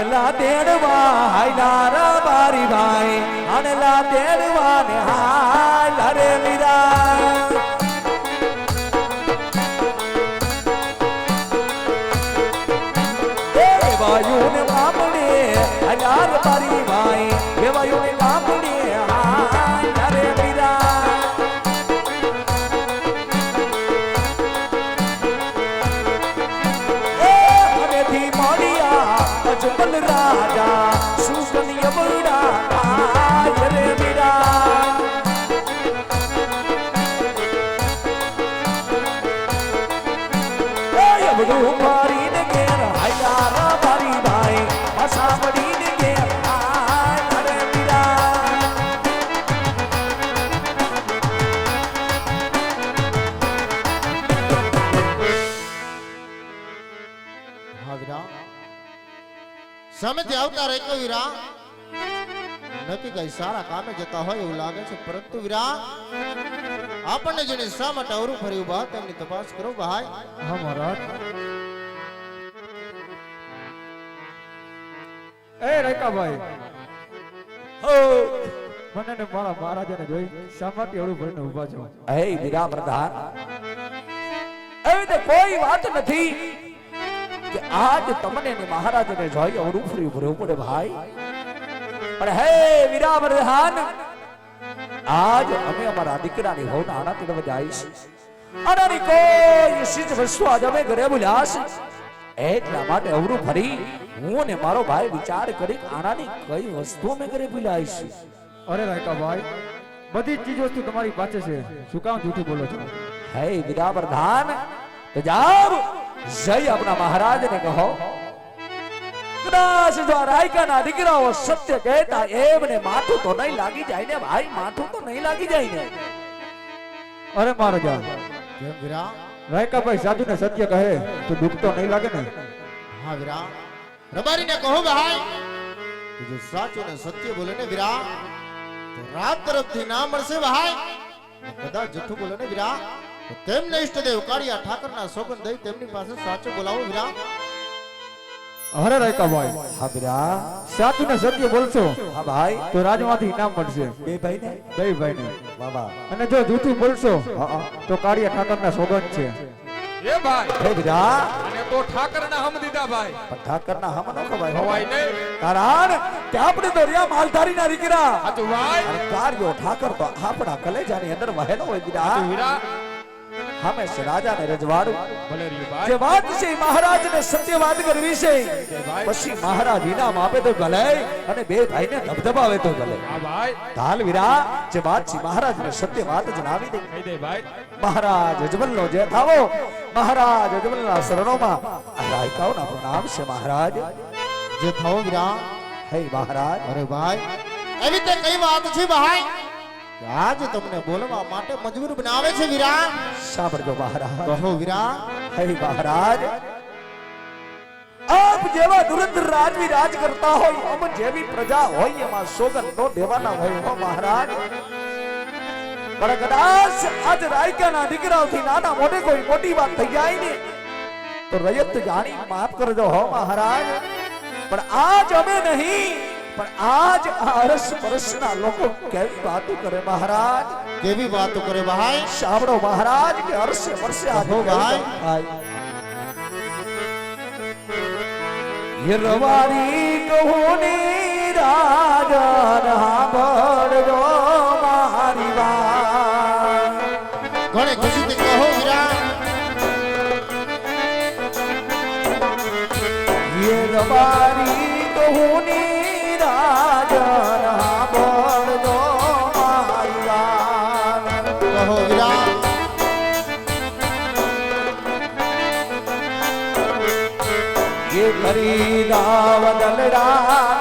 આનલા તેડવા હાયલા રા બારી ભાઈ આનલા તેડવા ને હાયલા રે વીરા વેવાયું ને બામણે હાયલા રા બારી ભાઈ વેવાયું ને બામણે હાયલા રે વીરા હમેથી મોડિયા અજમલ રાજા સુકનિય બડા આય રે વીરા એ બધું મારીને ઘેર હાયલા રા બારી ભાઈ પાછા પડીને ઘેર આય રે વીરા હા વીરા સામેથી આવતા રહે કે વીરા નક્કી કઈ સારા કામે જતા હોય એવું લાગે છે પરંતુ વીરા આપણને જેને શા માટે અવરું ફર્યું બા તેમની તપાસ કરો ભાઈ હા મહારાજ એ રેખાભાઈ હો મને ને મારા મહારાજાને જોઈ શા માટે એવડું ભરીને ઊભા છો હે વીરા પ્રધાન એવી તો કોઈ વાત નથી કે આજ તમને ને મહારાજને જોઈ અવરું ફરી ભરવું પડે ભાઈ પણ હે વીરા પ્રધાન આજ અમે અમારા દીકરાની હોના આના તેડવા જઈશ આનાની કોઈ ચીજ વસ્તુ આજ અમે ઘરે ભૂલ્યાશ એટલા માટે અવરું ફરી હું ને મારો ભાઈ વિચાર કરી આનાની કઈ વસ્તુ અમે ઘરે ભૂલાઈશ અરે રેખાભાઈ બધી ચીજ વસ્તુ તમારી પાસે છે શું કામ જૂઠું બોલો છો હે વિદા પ્રધાન તો જાઓ જય આપણા મહારાજને કહો કદાચ જો રાયકાના દીકરાઓ સત્ય કહેતા એમને માથું તો નહીં લાગી જાય ને ભાઈ માથું તો નહીં લાગી જાય ને અરે મહારાજા કેમ વીરા રેખાભાઈ સાધુ ને સત્ય કહે તો દુઃખ તો નહીં લાગે ને હા વીરા રબારીને કહો ભાઈ કે જો સાચું ને સત્ય બોલે ને વીરા તો રાત તરફથી ના મળશે ભાઈ કદાચ જૂઠું બોલે ને વીરા તો તેમને ઈષ્ટદેવ કાળિયા ઠાકરના સોગંદ દઈ તેમની પાસે સાચું બોલાવો વીરા અરે રેખાભાઈ હા વીરા સાચું ને સત્ય બોલશો હા ભાઈ તો રાજમાંથી ઇનામ મળશે બે ભાઈ ને બે ભાઈને બાબા અને જો જૂઠું બોલશો તો કાળિયા ઠાકરના સોગંદ છે એ ભાઈ હે વીરા અને તો ઠાકરના હમ દીધા ભાઈ ઠાકરના હમ નો ખવાય હવાય નહીં કારણ કે આપણે તો રહ્યા માલધારી ના દીકરા હાચું ભાઈ અને કાર્યો ઠાકર તો આપણા કલેજાની અંદર વહેલો હોય વીરા હાચું વીરા હંમેશ રાજા ને રજવાડું ભલે રહ્યું જે ભાઈ વાત છે મહારાજ ને સત્ય વાત કરવી છે ભાઈ. પછી મહારાજ ઇનામ આપે તો ગલે અને બે ભાઈ ને ધબધબાવે તો ગલે હા ભાઈ ધાલ વીરા જે વાત છે મહારાજ ને સત્ય વાત જણાવી દે કહી દે ભાઈ મહારાજ અજમલ નો જે થાવો મહારાજ અજમલ ના શરણોમાં રાયકાઓના પ્રણામ છે મહારાજ જે થાઓ વીરા હે મહારાજ અરે ભાઈ એવી તે કઈ વાત છે ભાઈ કે આજ તમને બોલવા માટે મજબૂર બનાવે છે વીરા સાંભળજો મહારાજ કહો વીરા હે મહારાજ આપ જેવા ધુરંધર રાજવી રાજ કરતા હોય અમ જેવી પ્રજા હોય એમાં સોગંદ નો દેવાના હોય હો મહારાજ પણ કદાચ આજ રાયકાના દીકરાઓથી નાના મોટે કોઈ મોટી વાત થઈ જાય ને તો રયત જાણી માફ કરજો હો મહારાજ પણ આજ અમે નહીં પણ આજ આ અરસ પરસના લોકો કેવી વાતો કરે મહારાજ કેવી વાતો કરે ભાઈ સાંભળો મહારાજ કે અરસે વર્ષે આવો ભાઈ. ભાઈ રવારી કહુની રાજા ભળજો મારી વાત ઘણે ખુશીથી કહો વીરા રવારી કહુની રાજા ભળજો મારી વાત કહો વીરા ये खरीदा बदलड़ा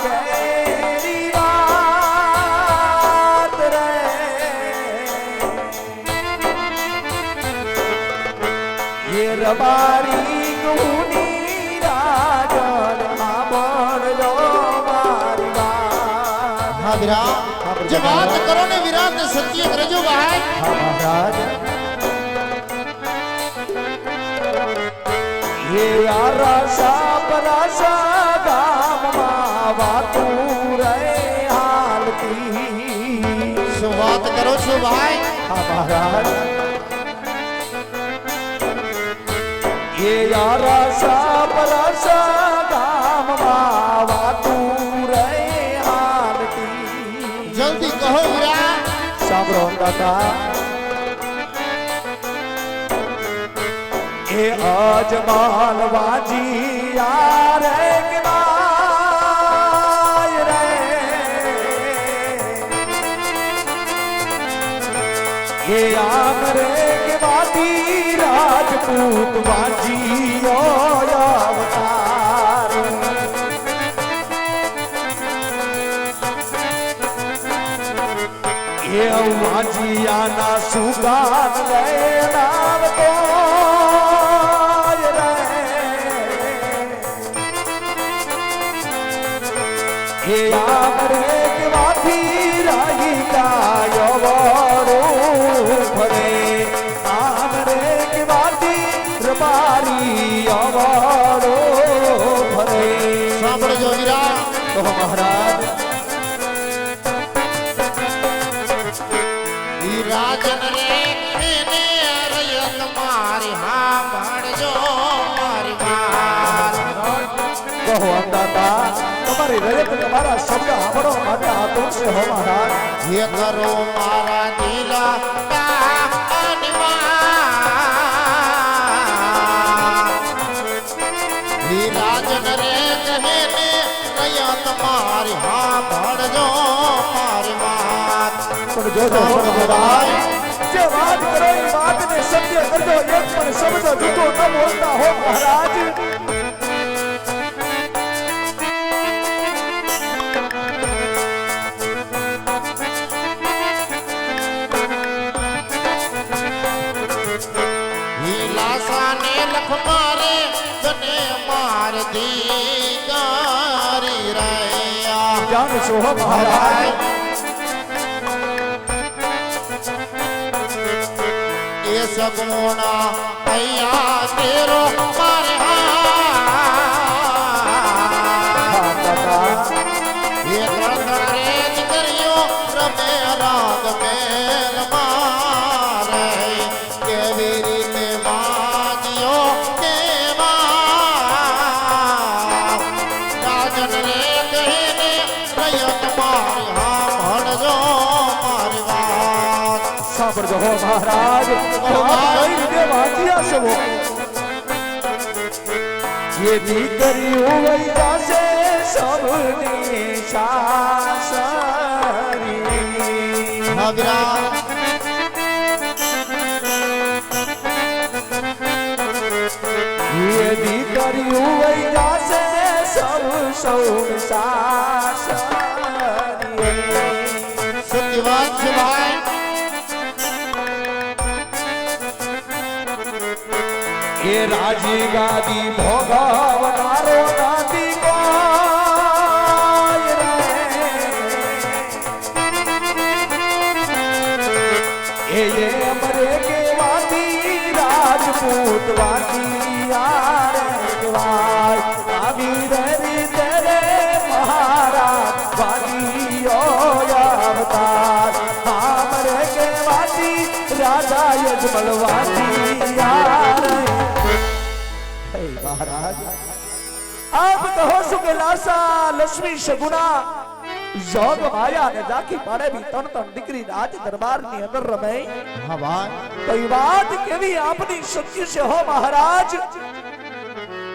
केरी बात रे ये रबारी गुनी राजन बोलो मारी बात હા વીરા જે વાત કરો ને વીરા તે સત્ય કરજો ભાઈ महाराज ये आरासा परासा गाम માં વાતું રે હાલતી શું વાત કરો છો ભાઈ હા મહારાજ એ યારા પરસા ગામમાં વાતું રે હાલતી જલ્દી કહો વીરા સાંભળો દાદા એ અજમાલ વાજી યારે ગવાય રે એ આમ રે ગવાતી રાજપૂત વાજી અવતાર એ વાજીયાના સુગાન લેનાર તો હે આમરે કેવાથી રાહી કાયો વરો ભરે આમરે કેવાથી રબારી અવરો ભરે સાંભળજો વીરા તો મહારાજ ઈ રાજન રે એને રયત મારી સાંભળજો મારી વાત કહો અંદાતા તમારી રયત તમારા શબ્દ સાંભળો માટે આતુર છે હો મહારાજ જે કરો મારા દિલા રાજન રે કહે ને રયત મારી સાંભળજો મારી વાત પણ જોજો મહારાજ જે વાત કરો એ વાતને સત્ય કરજો એક પણ શબ્દ જૂઠો ન બોલતા હો મહારાજ લાસાને લખ મારે તને માર દી કરી રહ્યા જાણ છો હો મહારાજ એ સગુણા અહીંયા તેરો મારે એ ત્રણ રે દીકરીઓ રમે રાગ મેલ મારે કેવી રીતે માગ્યો કેવા રાજન રે કહીને રયત મારી સાંભળજો મારી વાત સાંભળજો હો મહારાજ આપ કઈ રીતે વાંચ્યા છો ये દીકરીઓ વઈ જાશે સબની શાસરી હગરા ये દીકરીઓ વઈ જાશે સૌ શાસરી સત્ય વાત છે ભાઈ એ રાજી ગાદી ભોગવનારો નાતી કોઈ રે એ મરે કેવાતી રાજપૂત વાતી યાર કેવાય આવી રે તેરે મહારાજ વાતી અવતાર મરે કેવાતી રાજા યજમલ વાતી યાર મહારાજ આપ કહો છો કે લાસા લક્ષ્મી સગુણા જોગ માયા ને રાખી પાડે બી ત્રણ દીકરી રાજ દરબાર ની અંદર રમે હા ભાઈ તો એ વાત કેવી આપની સત્ય છે હો મહારાજ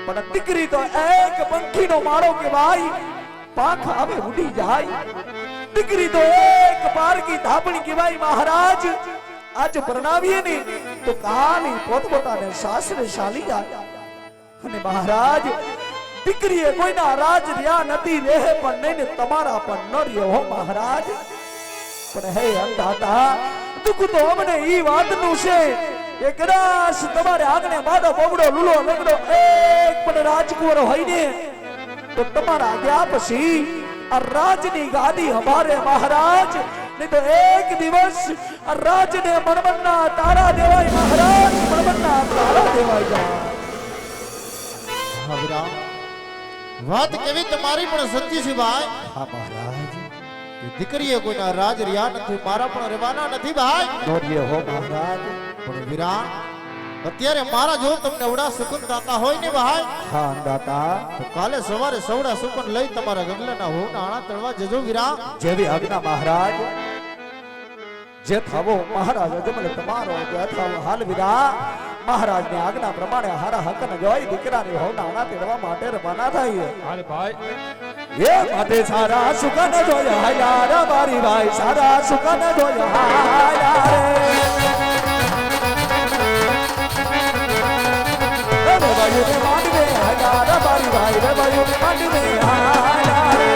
પણ દીકરી તો એક પંખી નો માળો કેવાય પાંખ આવે ઉડી જાય દીકરી તો એક પારકી ધાપણી કેવાય મહારાજ આજ પરણાવીએ ને તો કાલી પોતપોતાને સાસરે ચાલી જાય અને મહારાજ દીકરીએ કોઈના રાજ રહ્યા નથી રહે પણ નહીં ને તમારા પણ ન રહ્યો હો મહારાજ પણ હે અંધાતા દુઃખ તો અમને ઈ વાતનું છે કે કદાચ તમારે આંગણે માડો બોબડો લૂલો લગડો એક પણ રાજકુંવર હોય ને તો તમારા ગયા પછી આ રાજની ગાદી અમારે મહારાજ નહીં તો એક દિવસ આ રાજને મણમણના તારા દેવાય મહારાજ મણમણના તારા દેવાય જાય હગરા વાત કેવી તમારી પણ સત્ય છે ભાઈ હા મહારાજ કે દીકરીએ કોઈના રાજ રહ્યા નથી, મારા પણ રહેવાના નથી ભાઈ. દોરીએ હો મહારાજ. પણ વીરા અત્યારે મારા જો તમને અવડા સુકન દાતા હોય ને ભાઈ, હા દાતા તો કાલે સવારે સવડા સુકન લઈ તમારા ગગલાના હોના આણા તળવા જજો વીરા. જેવી આજ્ઞા મહારાજ. જે થાવો મહારાજ અજમલ તમારો જે થાવો હાલ વિરા મહારાજ ની આજ્ઞા પ્રમાણે હારા હક ન જોઈ દીકરાની હોના આણા તેડવા માટે રવાના થાય. હાલે ભાઈ એ માટે સારા સુકન જોયા યાર મારી ભાઈ, સારા સુકન જોયા યાર રે ભાઈ ને માંડવે યાર મારી ભાઈ રે ભાઈ ને માંડવે યાર રે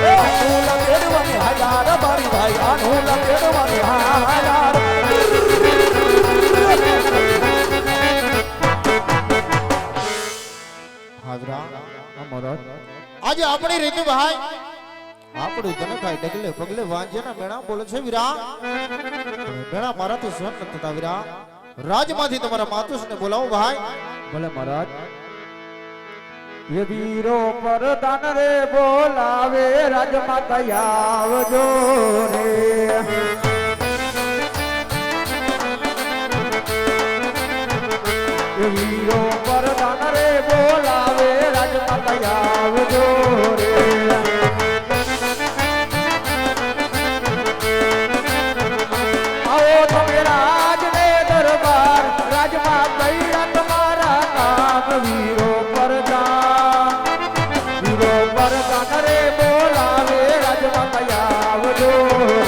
એ અનુલા તેડવાની યાર મારી ભાઈ, અનુલા તેડવાની યાર હાજરા હા મહારાજ. આજે આપણી રીતિ ભાઈ આપણું જનકાય ડગલે પગલે વાંજ્યના મેણા બોલે છે વીરા. પણ મેણા મારાથી સહન નથી થતા વીરા. રાજમાંથી તમારા માતુશ્રીને બોલાવો ભાઈ. ભલે મહારાજ. એ વીરો પરદાન રે બોલાવે રાજમાતા આવજો રે. એ વીરો પરદાન રે બોલાવે રાજમાતા આવજો રે. આવો તમે રાજને દરબાર, રાજમાં કૈડા તમારા નામ. વીરો પરદાન, વીરો પરદાન રે બોલાવે રાજમાતા આવજો રે.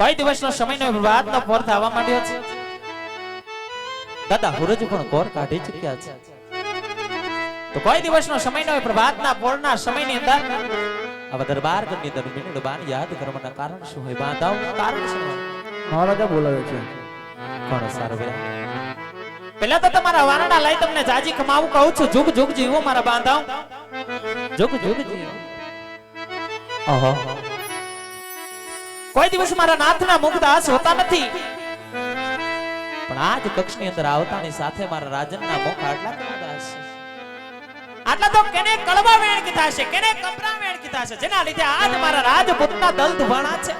કઈ દિવસનો સમયનો વિવાદનો પોર થવા માંડ્યો છે. દાદા હુરજ પણ કોર કાઢી ચૂક્યા છે. તો કોઈ દિવસનો સમયનો પ્રભાતના પોરના સમયની અંદર હવે દરબાર ગણની દરમિયાન બાન યાદ કરવાના કારણ શું હોય? બાંધાવ કારણ શું હોય? મહારાજા બોલાવે છે. કોણ સારો વીરા? પહેલા તો તમારા વારણા લઈ તમને જાજી કમાવું કહું છું. જુગ જુગ જીવો મારા બાંધાવ, જુગ જુગ જીવો. ઓહો, કોઈ દિવસ મારા નાથના મુખ દાસ હોતા નથી, પણ આજ કક્ષની અંદર આવતાની સાથે મારા રાજનના મુખ આટલા કેવા દાસ છે? આટલા તો કેને કળવા વેણ કીધા છે, કેને કપરા વેણ કીધા છે, જેના લીધે આજ મારા રાજપૂતના દલ દુભાણા છે.